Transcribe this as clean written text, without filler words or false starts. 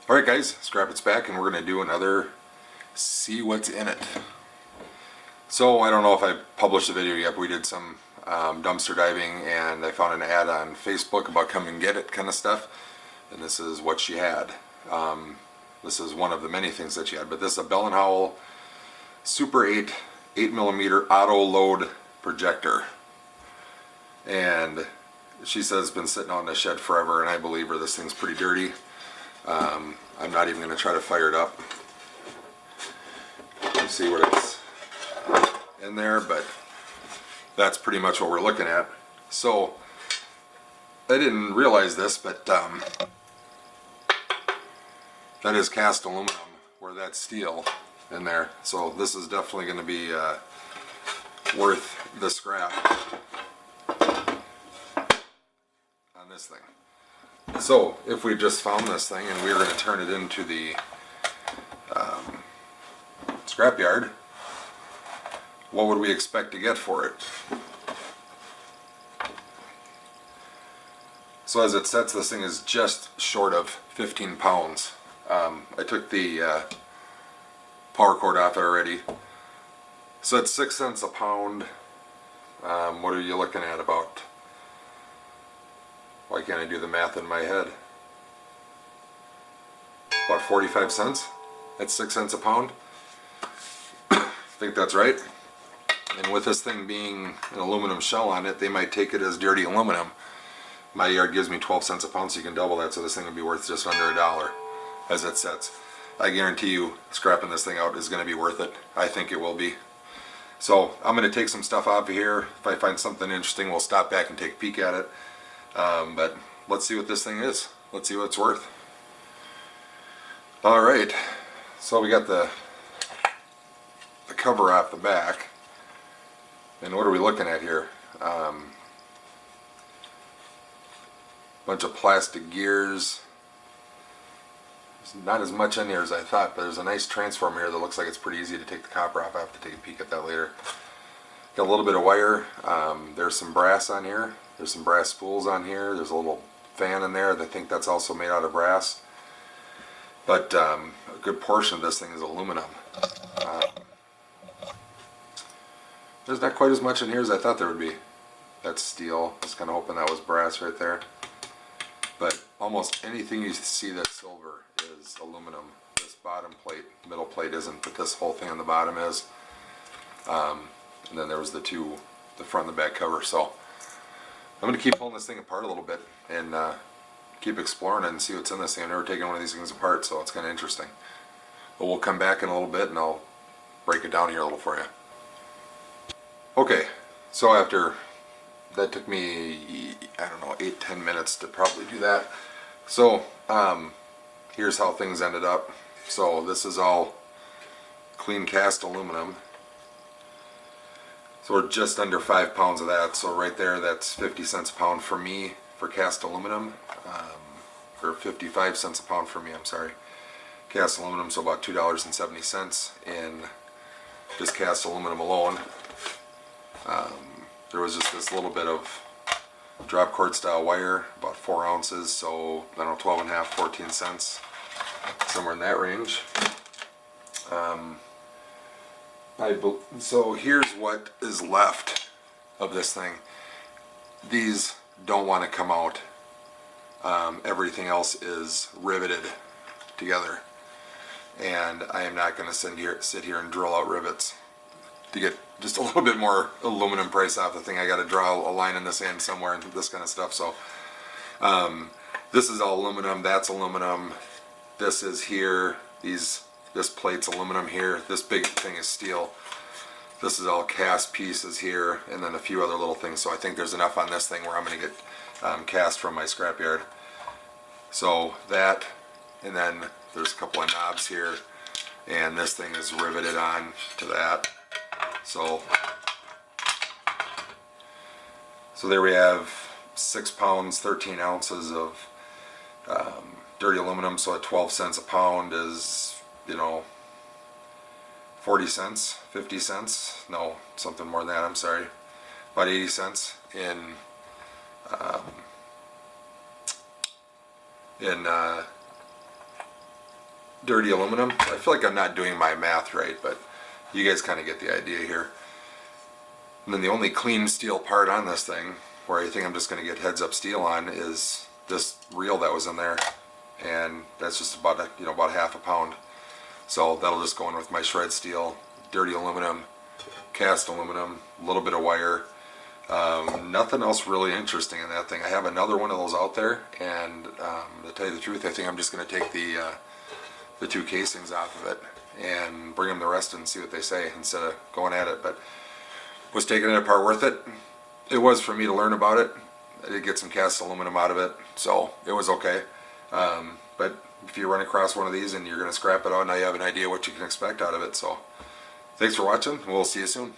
Alright guys, Scrap It's back and we're going to do another See What's In It. So I don't know if I published the video yet, but we did some dumpster diving and I found an ad on Facebook about come and get it kind of stuff. And this is what she had. This is one of the many things that she had, but this is a Bell & Howell Super 8mm auto load projector. And she says it's been sitting out in the shed forever, and I believe her. This thing's pretty dirty. I'm not even going to try to fire it up. You see what it's in there, but that's pretty much what we're looking at. So I didn't realize this, but that is cast aluminum, where that's steel in there. So this is definitely going to be worth the scrap on this thing. So if we just found this thing and we were going to turn it into the scrapyard, what would we expect to get for it? So as it sets, this thing is just short of 15 pounds. I took the power cord off already. So it's 6 cents a pound. What are you looking at? About, why can't I do the math in my head? About 45 cents? That's 6 cents a pound. I think that's right. And with this thing being an aluminum shell on it, they might take it as dirty aluminum. My yard gives me 12 cents a pound, so you can double that, so this thing would be worth just under $1 as it sets. I guarantee you scrapping this thing out is going to be worth it. I think it will be. So I'm going to take some stuff off of here. If I find something interesting, we'll stop back and take a peek at it. But let's see what this thing is. Let's see what it's worth. Alright, so we got the cover off the back. And what are we looking at here? Bunch of plastic gears. There's not as much in here as I thought, but there's a nice transformer here that looks like it's pretty easy to take the copper off. I have to take a peek at that later. Got a little bit of wire. There's some brass on here. There's some brass spools on here. There's a little fan in there. I think that's also made out of brass. But a good portion of this thing is aluminum. There's not quite as much in here as I thought there would be. That's steel. I was kind of hoping that was brass right there. But almost anything you see that's silver is aluminum. This bottom plate, middle plate isn't, but this whole thing on the bottom is. And then there was the front and the back cover. So I'm going to keep pulling this thing apart a little bit and keep exploring it and see what's in this thing. I've never taken one of these things apart, so it's kind of interesting. But we'll come back in a little bit and I'll break it down here a little for you. Okay, so after that took me, I don't know, 8-10 minutes to probably do that. So here's how things ended up. So this is all clean cast aluminum. So we're just under 5 pounds of that. So right there, that's 50 cents a pound for me for cast aluminum, or 55 cents a pound for me, I'm sorry. Cast aluminum, so about $2.70 in just cast aluminum alone. There was just this little bit of drop cord style wire, about 4 ounces, so I don't know, 12 and a half, 14 cents, somewhere in that range. So here's what is left of this thing. These don't want to come out. Everything else is riveted together, and I am not going to sit here and drill out rivets to get just a little bit more aluminum price off the thing. I got to draw a line in the sand somewhere and this kind of stuff. So this is all aluminum. That's aluminum. This is here. This plate's aluminum here. This big thing is steel. This is all cast pieces here, and then a few other little things. So I think there's enough on this thing where I'm going to get cast from my scrapyard. So that, and then there's a couple of knobs here, and this thing is riveted on to that. So there we have 6 pounds, 13 ounces of dirty aluminum. So at 12 cents a pound is, you know, 40 cents, 50 cents, no, something more than that, I'm sorry, about 80 cents in dirty aluminum. I feel like I'm not doing my math right, but you guys kind of get the idea here. And then the only clean steel part on this thing, where I think I'm just going to get heads up steel on, is this reel that was in there, and that's just about about half a pound. So that'll just go in with my shred steel, dirty aluminum, cast aluminum, a little bit of wire. Nothing else really interesting in that thing. I have another one of those out there, and to tell you the truth, I think I'm just going to take the two casings off of it and bring them to rest and see what they say instead of going at it. But was taking it apart worth it? It was for me to learn about it. I did get some cast aluminum out of it, so it was okay. But if you run across one of these and you're going to scrap it out, now you have an idea what you can expect out of it. So thanks for watching. We'll see you soon.